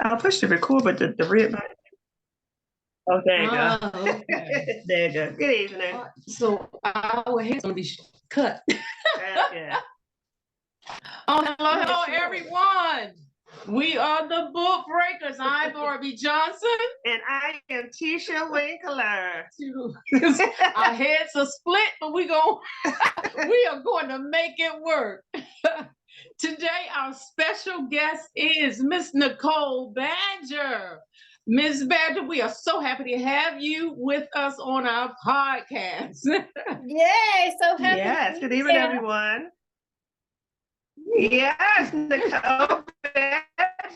I'll push the record, but the red button. Oh, there you go. Okay. There you go. Good evening. So our hair's gonna be cut. Yeah. Hello, everyone. We are the Book Breakers. I'm Barbie Johnson. And I am Tisha Winkler. Our heads are split, but we are going to make it work. Today, our special guest is Miss Nicole Badger. Ms. Badger, we are so happy to have you with us on our podcast. Yay, so happy. Yes, good evening, everyone. Yes, Nicole Badger.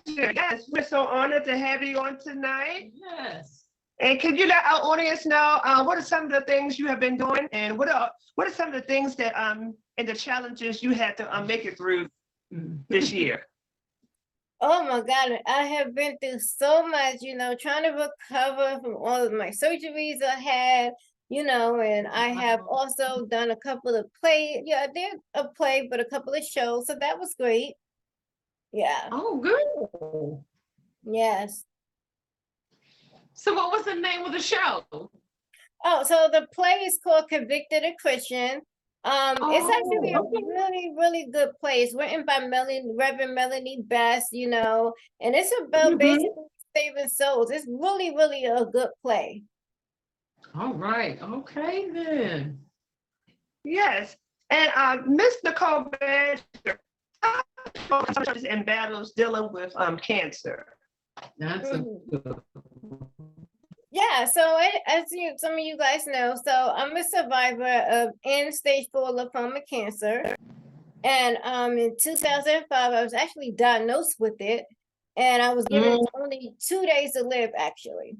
Yes, we're so honored to have you on tonight. Yes. And can you let our audience know what are some of the things you have been doing, and what are some of the things that and the challenges you had to make it through this year? Oh my God, I have been through so much, trying to recover from all of my surgeries I had, and I have also done a couple of plays. Yeah, I did a play, but a couple of shows, so that was great. Yeah. Oh, good. Yes. So what was the name of the show? Oh, so the play is called Convicted a Christian. It's actually a really, really good play. It's written by Reverend Melanie Best, and it's about basically saving souls. It's really, really a good play. All right. Okay, then. Yes. And Miss Nicole Badger, and battles dealing with cancer. That's a good. Yeah, so as some of you guys know, so I'm a survivor of end-stage 4 lymphoma cancer. And in 2005, I was actually diagnosed with it. And I was given only 2 days to live, actually.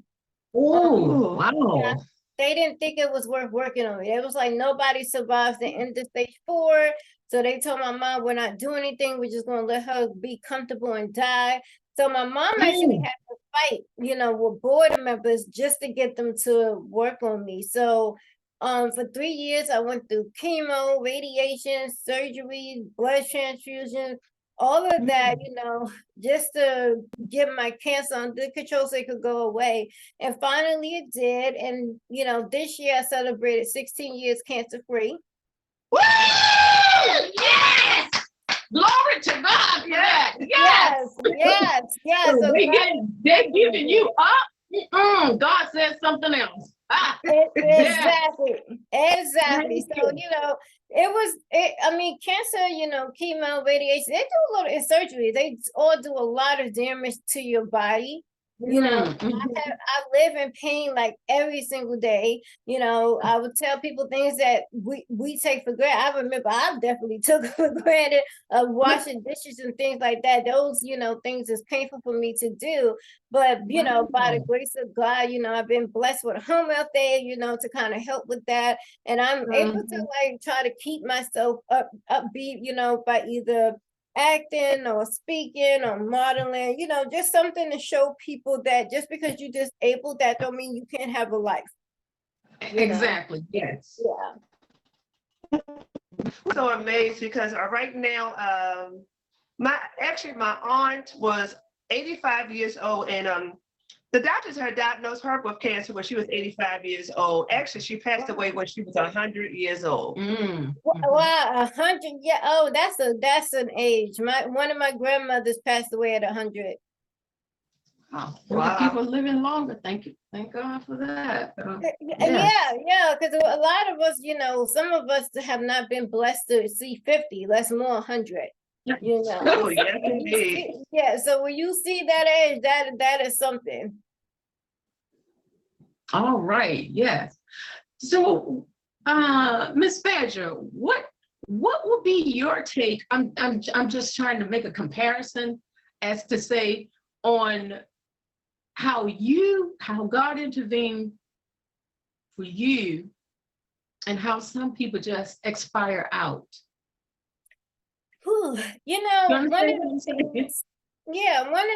Oh, wow. Yeah, they didn't think it was worth working on me. It was like nobody survives the end of stage 4. So they told my mom, we're not doing anything. We're just going to let her be comfortable and die. So my mom actually had to fight, with board members just to get them to work on me. So for 3 years, I went through chemo, radiation, surgery, blood transfusion, all of that, just to get my cancer under control so it could go away. And finally it did. And, this year I celebrated 16 years cancer-free. Woo! Yes! Glory to God for that. Yes. So they're giving you up. God said something else. Exactly. So, cancer, chemo, radiation, they do a lot in surgery. They all do a lot of damage to your body. I live in pain like every single day. I would tell people things that we take for granted. I remember I definitely took for granted of washing dishes and things like that. Those, things is painful for me to do. But, by the grace of God, I've been blessed with a home out there, to kind of help with that. And I'm able to try to keep myself upbeat, by either acting or speaking or modeling, just something to show people that just because you're disabled, that don't mean you can't have a life. Exactly. Yes. Yeah. I'm so amazed because right now, my aunt was 85 years old, and the doctors had diagnosed her with cancer when she was 85 years old. Actually, she passed away when she was 100 years old. Wow, 100. Yeah. Oh, that's an age. One of my grandmothers passed away at 100. Wow. People living longer. Thank you. Thank God for that. Yeah. Because a lot of us, some of us have not been blessed to see 50. Let's more 100. Oh, yes, indeed. Yeah. So when you see that age, that is something. All right. Yes. So, Miss Badger, what would be your take? I'm just trying to make a comparison as to say on how God intervened for you and how some people just expire out. One of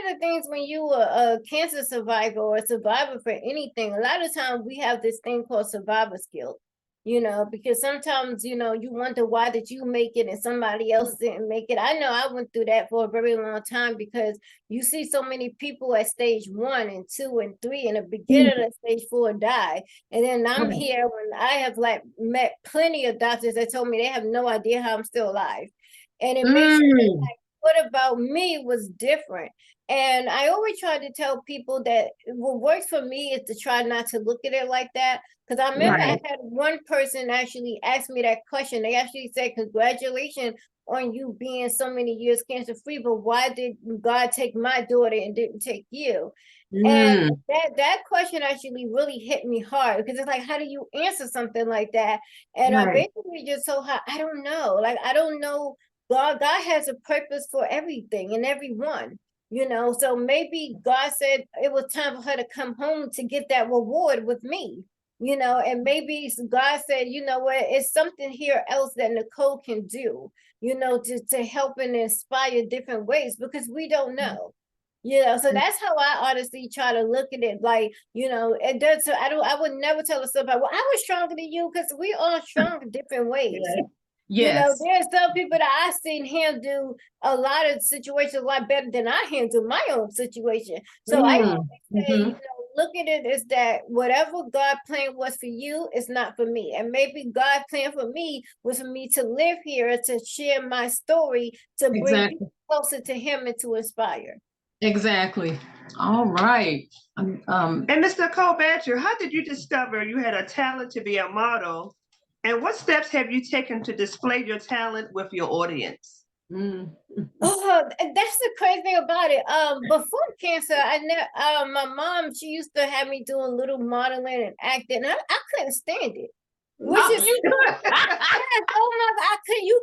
the things when you are a cancer survivor or a survivor for anything, a lot of times we have this thing called survivor's guilt. because sometimes, you wonder why did you make it and somebody else didn't make it. I know I went through that for a very long time because you see so many people at stage 1 and 2 and 3 in the beginning of stage 4 die. And then I'm here when I have met plenty of doctors that told me they have no idea how I'm still alive. And it makes me think, like, what about me was different? And I always try to tell people that what works for me is to try not to look at it like that. Because I remember I had one person actually ask me that question. They actually said, congratulations on you being so many years cancer free, but why did God take my daughter and didn't take you? And that question actually really hit me hard because it's like, how do you answer something like that? And I basically just told her, I don't know. Like, I don't know. God has a purpose for everything and everyone. So maybe God said it was time for her to come home to get that reward with me, and maybe God said, you know what, it's something here else that Nicole can do, to help and inspire different ways because we don't know. So that's how I honestly try to look at it. Like, it does. I would never tell somebody, well, I was stronger than you because we all strong in different ways. Yes. There's some people that I've seen handle a lot of situations a lot better than I handle my own situation. So I always say, look at it as that whatever God plan was for you is not for me. And maybe God plan for me was for me to live here, to share my story, to bring people closer to him and to inspire. Exactly. All right. And Ms. Nicole Badger, how did you discover you had a talent to be a model? And what steps have you taken to display your talent with your audience? Oh, that's the crazy thing about it. Before cancer, my mom, she used to have me doing little modeling and acting. I couldn't stand it. Which is you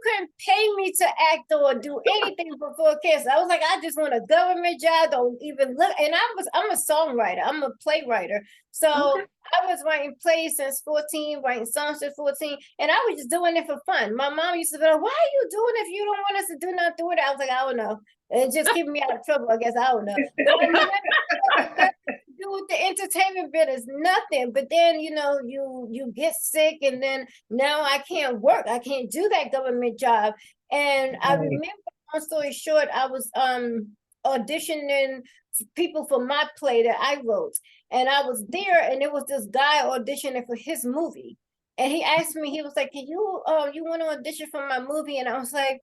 couldn't pay me to act or do anything before cancer. I was like, I just want a government job. Don't even look. And I'm a songwriter. I'm a playwriter. So I was writing plays since 14, writing songs since 14, and I was just doing it for fun. My mom used to be like, why are you doing it if you don't want us to do nothing with it? I was like, I don't know. It's just keeping me out of trouble, I guess. I don't know. Do with the entertainment business, nothing. But then you get sick, and then now I can't work. I can't do that government job. And I remember, long story short, I was auditioning people for my play that I wrote, and I was there, and there was this guy auditioning for his movie, and he asked me, he was like, "Can you want to audition for my movie?" And I was like,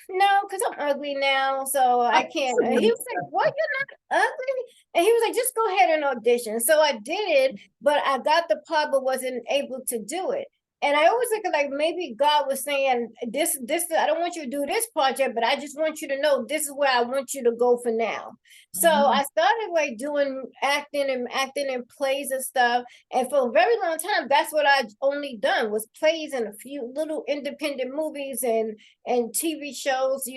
no, because I'm ugly now, so I can't. And he was like, what, you're not ugly? And he was like, just go ahead and audition. So I did it, but I got the part but wasn't able to do it. And I always think like maybe God was saying, this, I don't want you to do this project, but I just want you to know this is where I want you to go for now. So I started like doing acting in plays and stuff. And for a very long time, that's what I only done was plays and a few little independent movies and TV shows,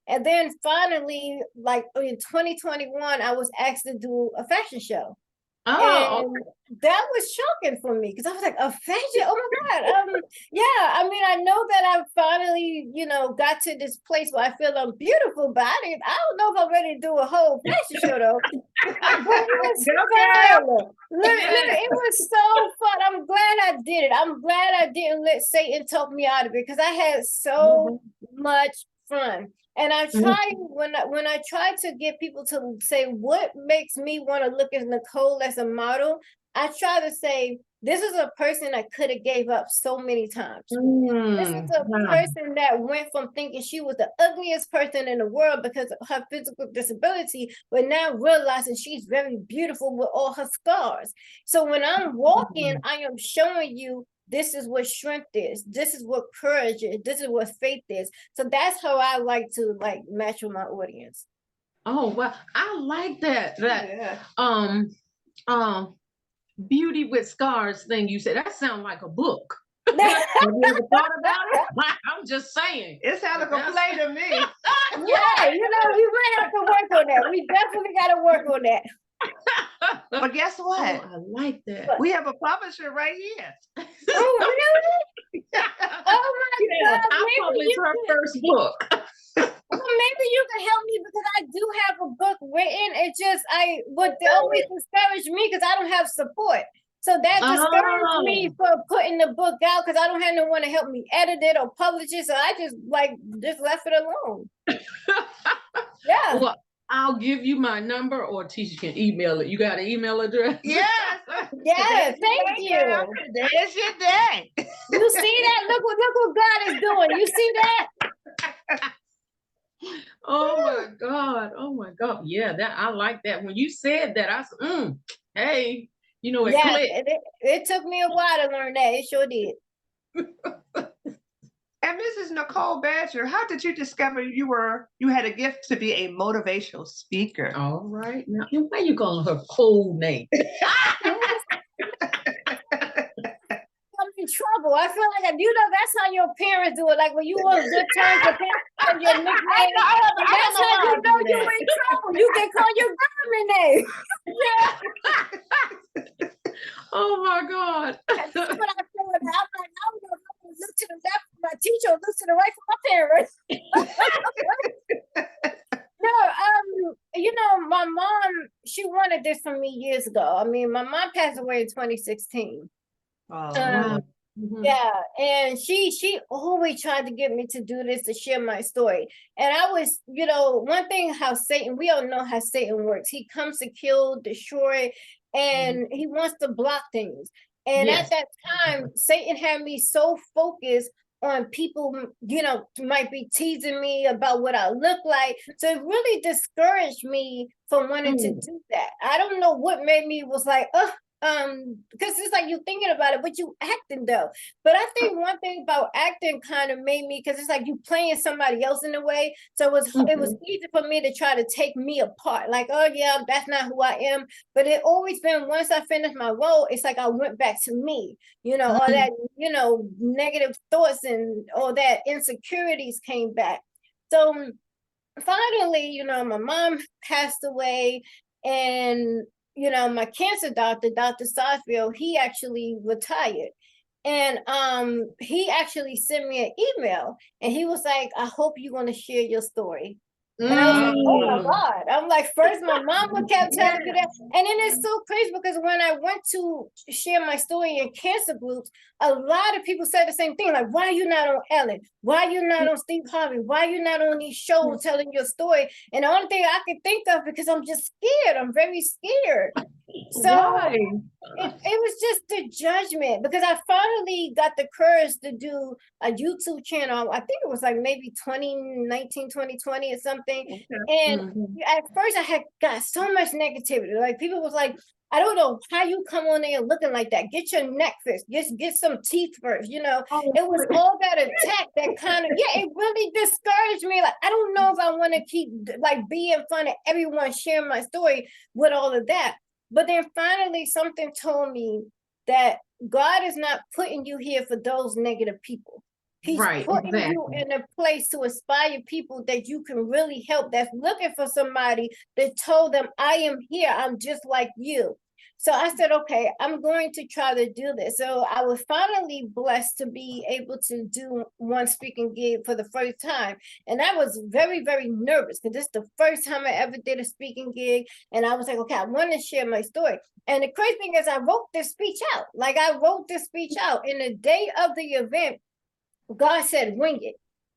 And then finally, like in 2021, I was asked to do a fashion show. And that was shocking for me because I was like, a fashion, oh my God. Yeah, I mean, I know that I finally, got to this place where I feel I'm beautiful, but I don't know if I'm ready to do a whole fashion show though. But it was fun. It was so fun. I'm glad I did it. I'm glad I didn't let Satan talk me out of it because I had so much fun. And I try when I try to get people to say what makes me want to look at Nicole as a model, I try to say this is a person I could have gave up so many times. This is a person that went from thinking she was the ugliest person in the world because of her physical disability, but now realizing she's very beautiful with all her scars. So when I'm walking, I am showing you this is what strength is. This is what courage is. This is what faith is. So that's how I like to match with my audience. Oh, well, I like that. Beauty with scars thing you said. That sounds like a book. Have you ever thought about it? I'm just saying. It sounds like a play to me. Yeah, we might have to work on that. We definitely got to work on that. But guess what? I like that. We have a publisher right here. Oh, really? Oh my God. I published her first book. Well, maybe you can help me because I do have a book written. It's just what always discouraged me because I don't have support. So that discouraged me Oh. for putting the book out because I don't have no one to help me edit it or publish it. So I just left it alone. Yeah. Well, I'll give you my number, or Tisha can email it. You got an email address? Yes. Yeah, Today's thank your day, you. girl. Today's your day. You see that? Look what God is doing. You see that? Oh my God. Oh my God. Yeah, that I like that. When you said that, I said, hey, it Yeah, clicked. it took me a while to learn that. It sure did. And Mrs. Nicole Badger, how did you discover you had a gift to be a motivational speaker? All right. Now, why you calling her cold name? I'm in trouble. I feel like that's how your parents do it. Like when you on good terms, your parents have your nickname. That's how you know you're in trouble. You can call your government name. Oh my God. That's what I feel like. I'm like, I don't know if I'm gonna look to the left for my teacher or look to the right for my parents. No, my mom, she wanted this for me years ago. I mean, my mom passed away in 2016. Oh, Mhm. Yeah, and she always tried to get me to do this, to share my story. And I was, one thing how Satan, we all know how Satan works. He comes to kill, destroy, and he wants to block things. And Yes. at that time, Satan had me so focused on people, might be teasing me about what I look like. So it really discouraged me from wanting to do that. I don't know what made me was like, because it's like you thinking about it, but you acting though. But I think one thing about acting kind of made me, because it's like you playing somebody else in a way. So it was easy for me to try to take me apart. Like, oh yeah, that's not who I am. But it always been, once I finished my role, it's like I went back to me, all that, negative thoughts and all that insecurities came back. So finally, my mom passed away, and my cancer doctor, Dr. Sarsfield, he actually retired. And he actually sent me an email, and he was like, I hope you're going to share your story. And I was like, oh my God. I'm like, first my mama kept telling me that. And then it's so crazy because when I went to share my story in cancer groups, a lot of people said the same thing. Like, why are you not on Ellen? Why are you not on Steve Harvey? Why are you not on these shows telling your story? And the only thing I could think of, because I'm just scared. I'm very scared. So it was just the judgment, because I finally got the courage to do a YouTube channel. I think it was like maybe 2019, 2020 or something. Okay. And at first I had got so much negativity. Like people was like, I don't know how you come on there looking like that. Get your neck fixed. Just get some teeth first. It was all that attack that kind of, it really discouraged me. Like, I don't know if I want to keep like be in front of everyone sharing my story with all of that. But then finally something told me that God is not putting you here for those negative people. He's putting you in a place to inspire people that you can really help, that's looking for somebody that told them, I am here, I'm just like you. So I said, okay, I'm going to try to do this. So I was finally blessed to be able to do one speaking gig for the first time. And I was very, very nervous because this is the first time I ever did a speaking gig. And I was like, okay, I want to share my story. And the crazy thing is I wrote this speech out. Like I wrote this speech out. And the day of the event, God said, wing it.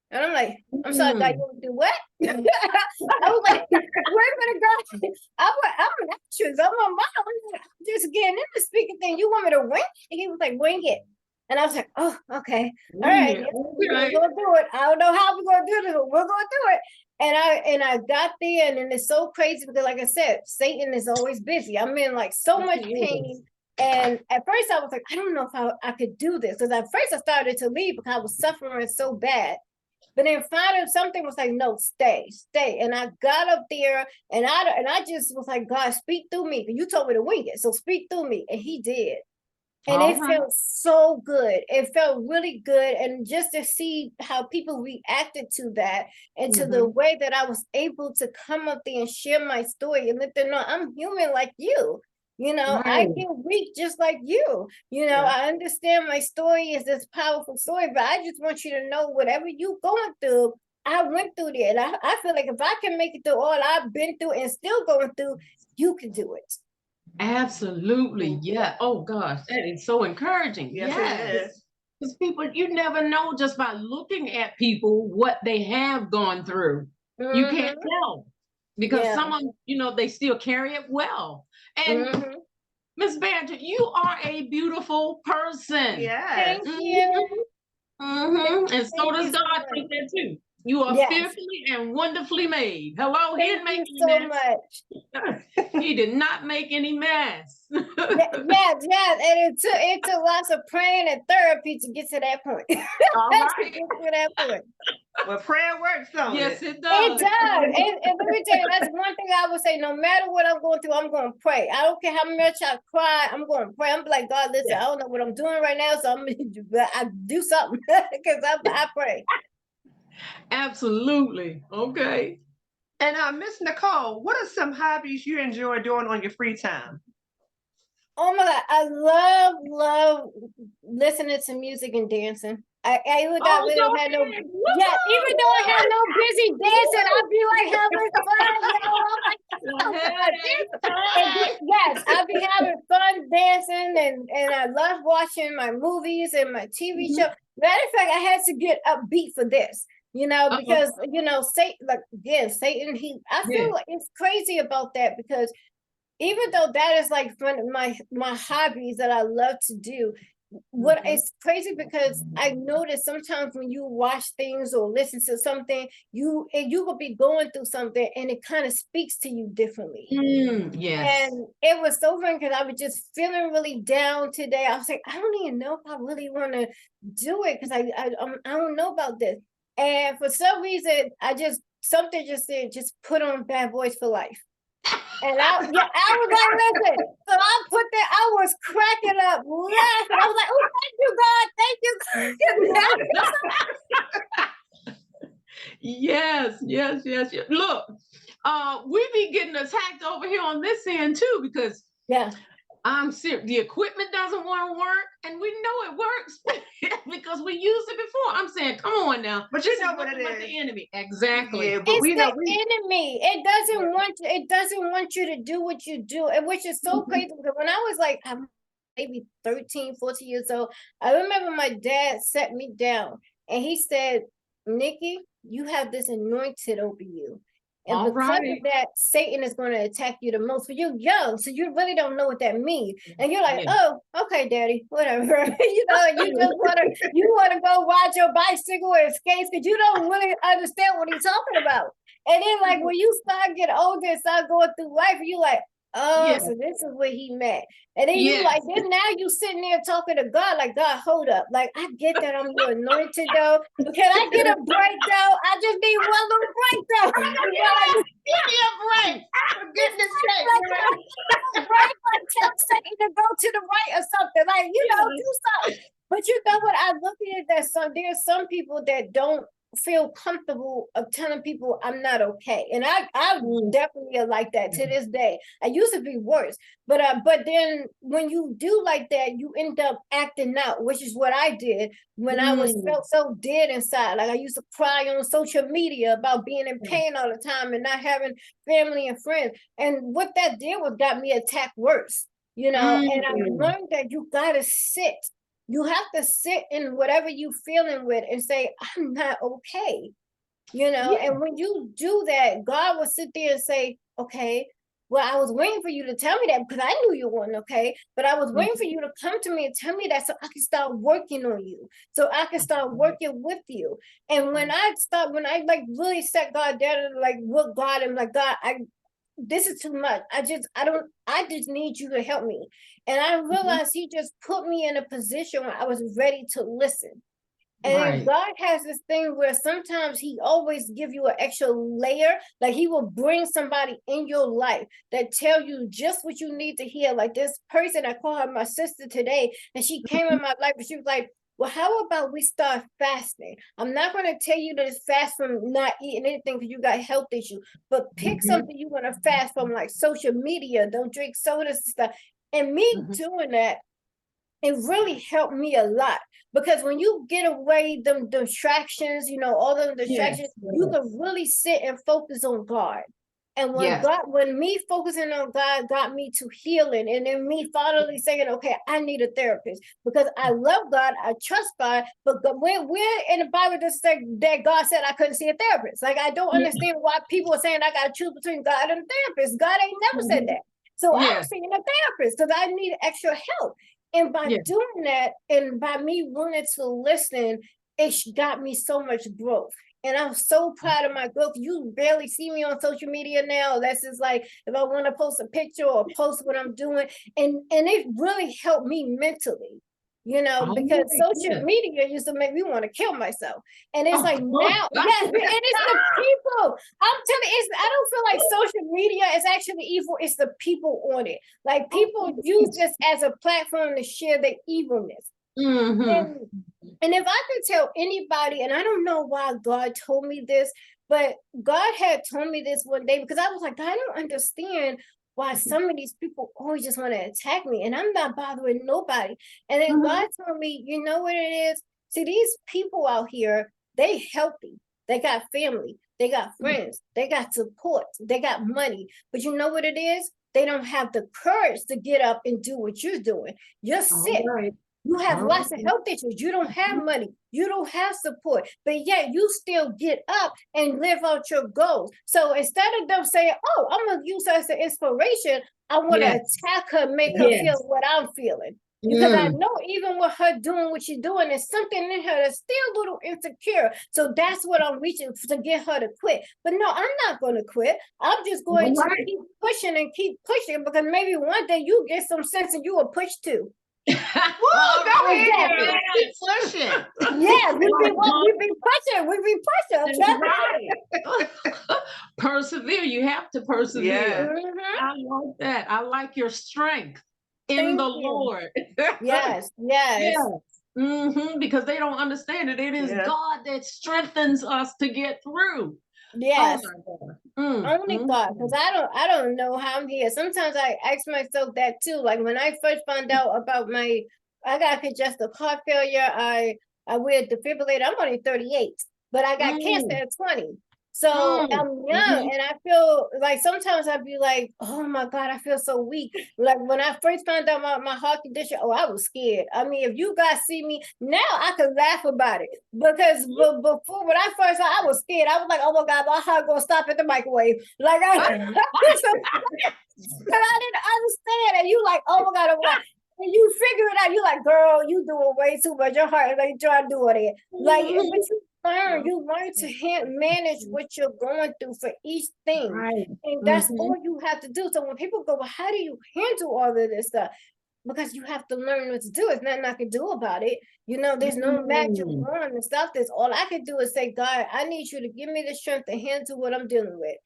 And I'm like, I'm sorry, God, you want to do what? I was like, wait a minute, God. I'm an actress. I'm a model. I'm just getting into speaking thing. You want me to wing it? And he was like, wing it. And I was like, oh, okay. All right. We're going to do it. I don't know how we're going to do this, but we're going to do it. And I got there, and then it's so crazy because, like I said, Satan is always busy. I'm in like so much pain. And at first I was like, I don't know if I could do this. Because at first I started to leave because I was suffering so bad. But then finally something was like, no, stay. And I got up there and I just was like, God, speak through me. You told me to wing it. So speak through me. And he did. And it felt so good. It felt really good. And just to see how people reacted to that and to the way that I was able to come up there and share my story and let them know I'm human like you. I feel weak just like you. I understand my story is this powerful story, but I just want you to know whatever you going through, I went through there. And I feel like if I can make it through all I've been through and still going through, you can do it. Absolutely. Yeah. Oh gosh, that is so encouraging. Yes, Yes. it is. Because people, you never know just by looking at people what they have gone through. You can't Mm-hmm. tell because Yeah. some of them, they still carry it well. And Mm-hmm. Miss Badger, you are a beautiful person. Yes. Thank you. Mhm, mhm. And so Thank does you so God much. think that too. You are Yes. fearfully and wonderfully made. Hello, he Thank didn't make you any so mess. much. He did not make any mess. Yes, yes, and it took lots of praying and therapy to get to that point. All To right. get to that point. Well, prayer works on Yes, it. it It does. does. And let me tell you, that's one thing I would say. No matter what I'm going through, I'm going to pray. I don't care how much I cry. I'm going to pray. I'm like, God, listen, I don't know what I'm doing right now, so I do something because I pray. Absolutely. Okay. And Miss Nicole, what are some hobbies you enjoy doing on your free time? Oh my God, I love listening to music and dancing. Even though I Oh, really go don't have no, ahead. yeah, even though I have no busy dancing, I'll be like having fun, I'm like, Go oh ahead. God, yes, I'll be having fun dancing and I love watching my movies and my TV show. Matter of fact, I had to get upbeat for this, Uh-oh. because Satan, like again, Satan, I Yeah. feel like it's crazy about that because even though that is like one of my hobbies that I love to do, what it's crazy because I notice sometimes when you watch things or listen to something, you will be going through something and it kind of speaks to you differently. Yes. And it was so fun because I was just feeling really down today. I was like, I don't even know if I really want to do it because I don't know about this. And for some reason, something just said, just put on Bad Boys for Life. And I was like, listen. So I put that. I was cracking up, laughing. I was like, oh, thank you, God, thank you. Yes, yes, yes, yes. Look, we be getting attacked over here on this end too because Yeah. I'm serious. The equipment doesn't want to work, and we know it works because we used it before. I'm saying, come on now. But you know what it is. The enemy. Exactly. Yeah, but It's we know the enemy. It doesn't want you to do what you do, and which is so crazy because when I was like I'm maybe 13, 14 years old, I remember my dad set me down and he said, Nikki, you have this anointed over you. And All because right. of that, Satan is going to attack you the most. But you're young, so you really don't know what that means. And you're like, oh, okay, daddy, whatever. You want to go ride your bicycle or skates because you don't really understand what he's talking about. And then like when you start getting older and start going through life, you're like, oh, so this is what he meant. And then you like, then now you sitting there talking to God, like, God, hold up. Like, I get that I'm your anointed though. Can I get a break though? I just need one little break though. Give me a break. For goodness sake. Break, like tell Satan to go to the right or something. Like, do something. But you know what? I look at it that there's some people that don't feel comfortable of telling people I'm not okay. And I definitely are like that to this day. I used to be worse. But then when you do like that, you end up acting out, which is what I did when I felt so dead inside. Like I used to cry on social media about being in pain all the time and not having family and friends. And what that did was got me attacked worse, and I learned that you gotta sit. You have to sit in whatever you feeling with and say, I'm not okay. And when you do that, God will sit there and say, okay, well, I was waiting for you to tell me that because I knew you weren't okay, but I was waiting for you to come to me and tell me that so I can start working on you, so I can start working with you. And when I like really set God down and like look God and like, God, this is too much. I just need you to help me. And I realized he just put me in a position where I was ready to listen. And God has this thing where sometimes he always give you an extra layer. Like he will bring somebody in your life that tell you just what you need to hear. Like this person, I call her my sister today, and she came in my life and she was like, well, how about we start fasting? I'm not going to tell you to fast from not eating anything because you got health issues, but pick something you want to fast from, like social media. Don't drink sodas and stuff. And me doing that, it really helped me a lot because when you get away them distractions, all them distractions, you can really sit and focus on God. And when Yes. when me focusing on God got me to healing, and then me finally saying, okay, I need a therapist because I love God, I trust God, but we're in the Bible that say that God said I couldn't see a therapist. Like, I don't understand why people are saying I got to choose between God and a therapist. God ain't never said that. So I'm seeing a therapist because I need extra help. And by doing that, and by me wanting to listen, it got me so much growth. And I'm so proud of my growth. You barely see me on social media now. That's just like if I want to post a picture or post what I'm doing. And it really helped me mentally, because social media used to make me want to kill myself. And it's like now, yes, and it's the people. I'm telling you, I don't feel like social media is actually evil. It's the people on it. Like, people use this as a platform to share their evilness. And if I could tell anybody, and I don't know why God told me this, but God had told me this one day, because I was like, I don't understand why some of these people always just want to attack me, and I'm not bothering nobody. And then God told me, you know what it is? See, these people out here, they healthy. They got family. They got friends. They got support. They got money. But you know what it is? They don't have the courage to get up and do what you're doing. You're sick. You have lots of health issues. You don't have money. You don't have support. But yet you still get up and live out your goals. So instead of them saying, oh, I'm going to use her as an inspiration, I want to attack her, make her feel what I'm feeling. Because I know even with her doing what she's doing, there's something in her that's still a little insecure. So that's what I'm reaching to get her to quit. But no, I'm not going to quit. I'm just going to keep pushing and keep pushing, because maybe one day you get some sense and you will push too. Whoa, go ahead. Keep pushing. Yes, we be pushing. Right. Persevere. You have to persevere. Yeah. I like that. I like your strength in the Lord. Yes. Because they don't understand it. It is God that strengthens us to get through. Yes. Only God, because I don't know how I'm here. Sometimes I ask myself that too. Like when I first found out about I got congestive heart failure. I wear a defibrillator. I'm only 38, but I got cancer at 20. So I'm young, and I feel like sometimes I'd be like, oh my God, I feel so weak. Like when I first found out my heart condition, I was scared. I mean, if you guys see me now, I could laugh about it, because before, when I first saw, I was scared. I was like, oh my God, my heart gonna stop at the microwave. Like I didn't understand. And you like, oh my God, and you figure it out. You like, girl, you doing way too much. Your heart is like trying to do it. Like, but you learn to manage what you're going through for each thing. And that's all you have to do. So when people go, well, how do you handle all of this stuff? Because you have to learn what to do. It's nothing I can do about it. There's no magic wand and stuff. This all I can do is say, God, I need you to give me the strength to handle what I'm dealing with.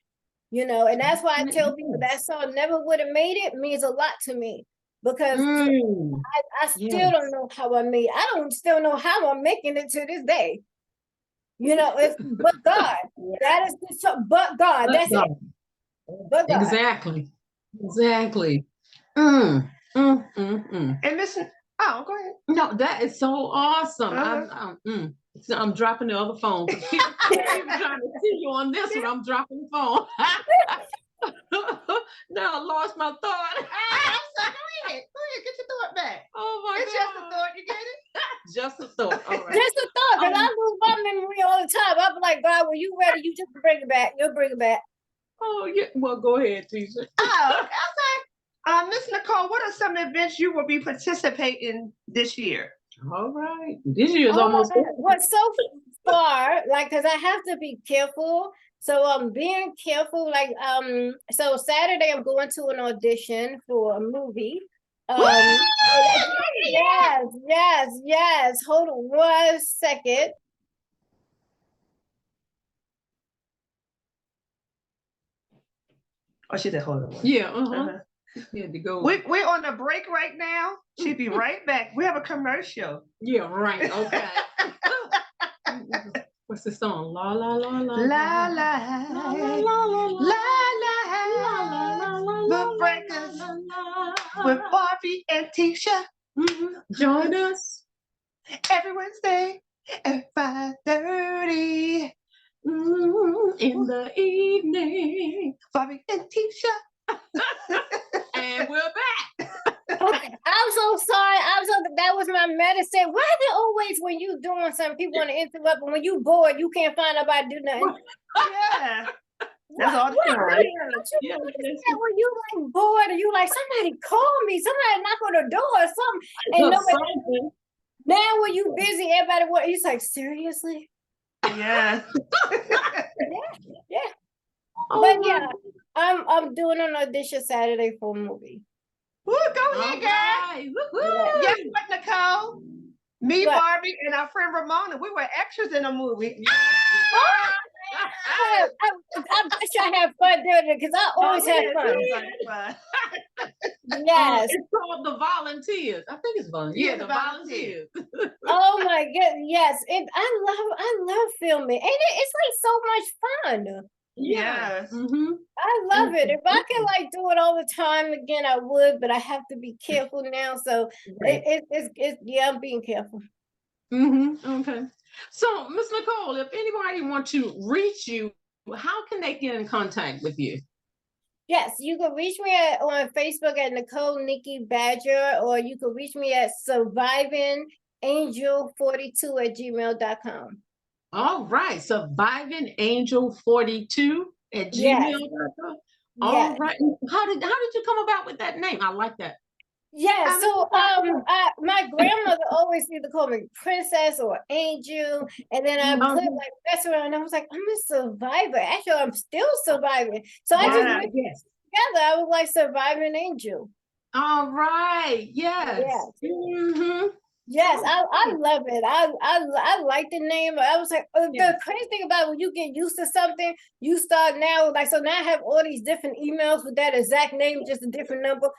And that's why I tell people that song Never Would Have Made It means a lot to me. Because I still don't know how I made it. I don't still know how I'm making it to this day. It's but God. That is but God. That's it. But God. Exactly. And listen, go ahead. No, that is so awesome. I'm dropping the other phone. People trying to see you on this one. I'm dropping the phone. Now I lost my thought. I'm sorry. Go ahead. Get your thought back. Oh my God. It's just a thought. You get it? Just a thought. All right. Just a thought. Because I lose my memory all the time. I'm like, God, when you ready, you just bring it back. You'll bring it back. Oh, yeah. Well, go ahead, Tisha. Okay. Miss Nicole, what are some events you will be participating this year? All right. This year is almost. Well, so far, because I have to be careful. So I'm being careful. So Saturday I'm going to an audition for a movie. Yes. Hold on 1 second. Oh, she said, hold on. Yeah. Yeah, to go. We're on a break right now. She'll be right back. We have a commercial. Yeah, right. Okay. What's the song? La la la la la la la la la la. The Breakers with Barbie and Tisha. Join us every Wednesday at 5:30. In the evening. Bobby and Tisha. And we're back. Okay, I'm so sorry. That was my medicine. Why they always when you doing something, people want to interrupt, and when you bored, you can't find nobody to do nothing. Yeah. That's all the What? time. Yeah. When you like bored, or you like somebody call me, somebody knock on the door or something, and So nobody. something. Now when you busy, everybody what? He's like seriously. Yeah. Yeah. Oh But my yeah, I'm doing an audition Saturday for a movie. Woo, go ahead, girl. Alright, woo-hoo. Yes, but Nicole, me, What? Barbie, and our friend Ramona, we were extras in a movie. I wish I had fun doing it because I always have fun. Yes. It's called The Volunteers. I think it's volunteers. Yeah, The The Volunteers. Oh my goodness. Yes. I love filming. And it's like so much fun. Yes. Mhm. I love it. If I could like do it all the time again, I would, but I have to be careful now. So Right. it's yeah, I'm being careful. Okay. So, Miss Nicole, if anybody wants to reach you, how can they get in contact with you? Yes, you can reach me on Facebook at Nicole Nikki Badger, or you can reach me at survivingangel42@gmail.com. All right, survivingangel42@gmail.com. All Yes. right. How did you come about with that name? I like that. Yeah, so my grandmother always used to call me princess or angel, and then I put like mess around, and I was like, I'm a survivor. Actually, I'm still surviving. So I just Yeah. put it together. I was like surviving angel. All right. Yes. Yes. Yes, I love it. I like the name. I was like, the crazy thing about when you get used to something, you start now like so now I have all these different emails with that exact name, just a different number.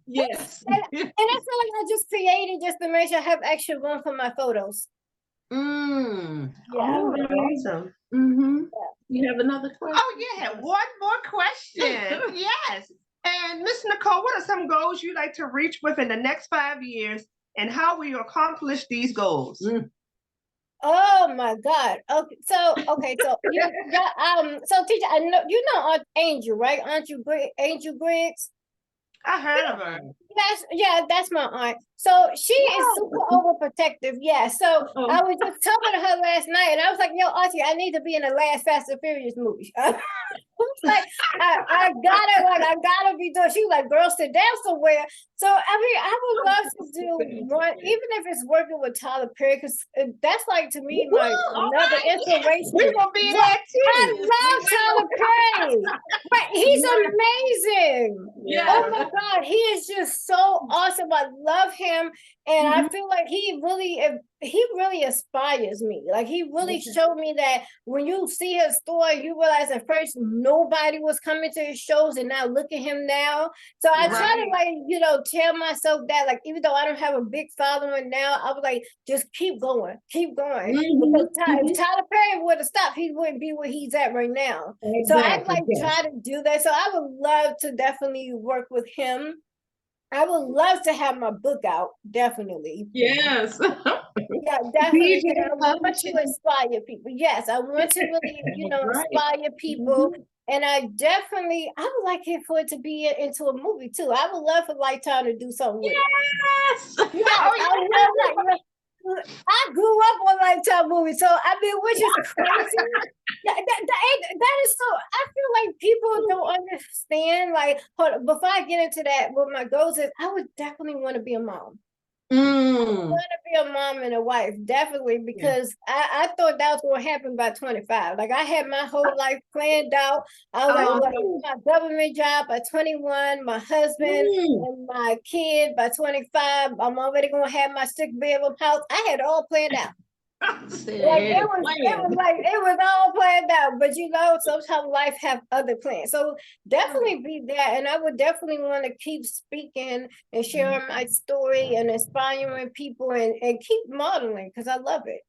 Yes. And I feel like I just created just to make sure I have extra room for my photos. Yeah. Oh, awesome. You have another question? Oh, yeah. One more question. Yes. And Miss Nicole, what are some goals you'd like to reach within the next 5 years, and how will you accomplish these goals? Oh my God. Okay, so so teacher, I know you know Aunt Angel, right? Angel Griggs. I heard of her. That's my aunt. So she is super overprotective. Yeah. So I was just talking to her last night, and I was like, "Yo, Auntie, I need to be in the last Fast and Furious movie." Like I gotta be doing. She was like, "Girl, sit down somewhere." So I mean, I would love to do one, even if it's working with Tyler Perry, because that's like to me like another inspiration. We're gonna be there too. I love Tyler Perry. But he's amazing. Yeah. Oh my God, he is just so awesome. I love him, and I feel like he really inspires me. Like he really showed me that when you see his story, you realize at first nobody was coming to his shows, and now look at him now. So I try to like tell myself that like even though I don't have a big following now, I was like just keep going. Because if Tyler Perry would have stopped, he wouldn't be where he's at right now. Exactly. So I like try to do that. So I would love to definitely work with him. I would love to have my book out, definitely. Yes. Yeah, definitely. I want to inspire people. Yes, I want to really, inspire people. And I would like it for it to be into a movie too. I would love for Lifetime to do something with it. Yes. I grew up on Lifetime movies, so I mean, which is crazy. That is so. I feel like people don't understand. Like, hold on, before I get into that, what my goals is, I would definitely want to be a mom. I want to be a mom and a wife, definitely, because I thought that was going to happen by 25. Like I had my whole life planned out. I was like, my government job by 21, my husband and my kid by 25. I'm already going to have my 6-bedroom house. I had it all planned out. It was all planned out, but sometimes life have other plans. So definitely be there, and I would definitely want to keep speaking and sharing my story and inspiring people and keep modeling because I love it.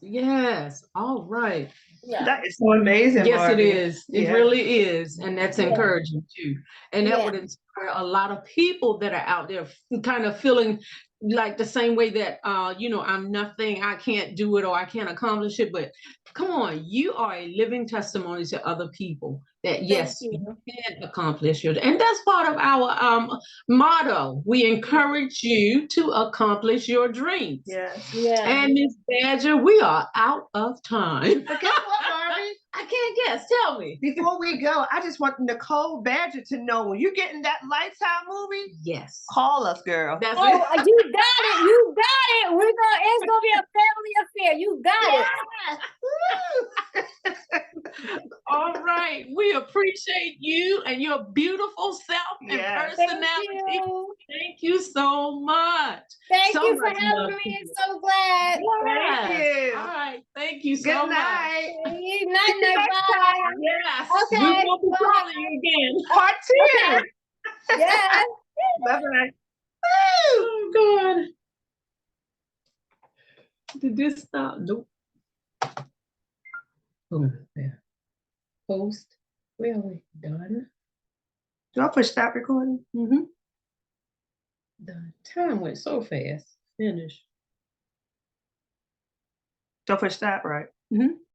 Yes. All right. Yeah. That is so amazing. Yes, it Marvin. is. It Yeah. really is. And that's Yeah. encouraging too. And that Yeah. would inspire a lot of people that are out there kind of feeling like the same way that, I'm nothing, I can't do it, or I can't accomplish it. But come on, you are a living testimony to other people that Thank yes, you. you can accomplish it. And that's part of our motto. We encourage you to accomplish your dreams. Yes. Yeah. And Miss Badger, we are out of time. But guess what, Marvin? I can't guess. Tell me. Before we go, I just want Nicole Badger to know when you're getting that Lifetime movie, Yes. call us, girl. That's Oh, it. you got it. You got it. It's gonna be a family affair. You got it. All right. We appreciate you and your beautiful self and Yes. Thank personality. you. Thank you so much. Thank So you for much having love me. to I'm you. so glad. Yes. Thank you. All right. Thank you so Good much. night. Night, night, bye. Yes. Okay, We will be bye. calling you again. Part two. Yeah. Bye-bye. Oh, God. Did this stop? Nope. Oh, there. Post. Where are we? Done. Do I push stop recording? Mm-hmm. The time went so fast. Finish. Don't push stop, right? Mhm.